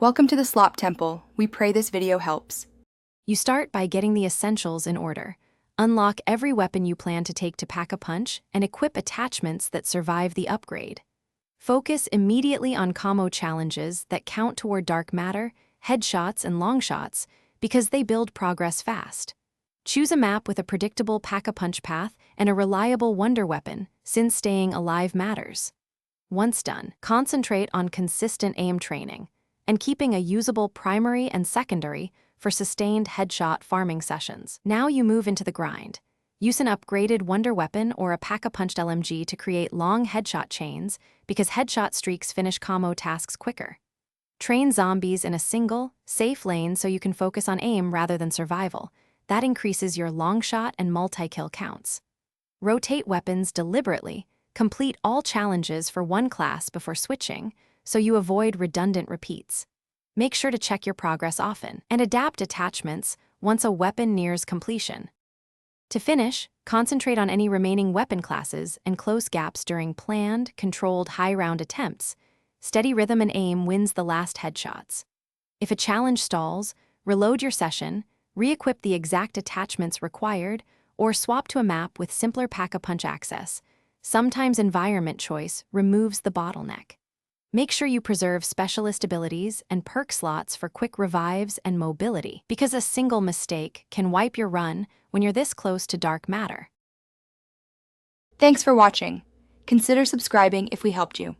Welcome to the Slop Temple. We pray this video helps. You start by getting the essentials in order. Unlock every weapon you plan to take to pack a punch and equip attachments that survive the upgrade. Focus immediately on combo challenges that count toward dark matter, headshots, and long shots because they build progress fast. Choose a map with a predictable pack-a-punch path and a reliable wonder weapon, since staying alive matters. Once done, concentrate on consistent aim training and keeping a usable primary and secondary for sustained headshot farming sessions. Now you move into the grind. Use an upgraded wonder weapon or a pack-a-punched LMG to create long headshot chains because headshot streaks finish combo tasks quicker. Train zombies in a single, safe lane so you can focus on aim rather than survival. That increases your long shot and multi-kill counts. Rotate weapons deliberately. Complete all challenges for one class before switching, so you avoid redundant repeats. Make sure to check your progress often, and adapt attachments once a weapon nears completion. To finish, concentrate on any remaining weapon classes and close gaps during planned, controlled high-round attempts. Steady rhythm and aim wins the last headshots. If a challenge stalls, reload your session, re-equip the exact attachments required, or swap to a map with simpler pack-a-punch access. Sometimes environment choice removes the bottleneck. Make sure you preserve specialist abilities and perk slots for quick revives and mobility, because a single mistake can wipe your run when you're this close to dark matter. Thanks for watching. Consider subscribing if we helped you.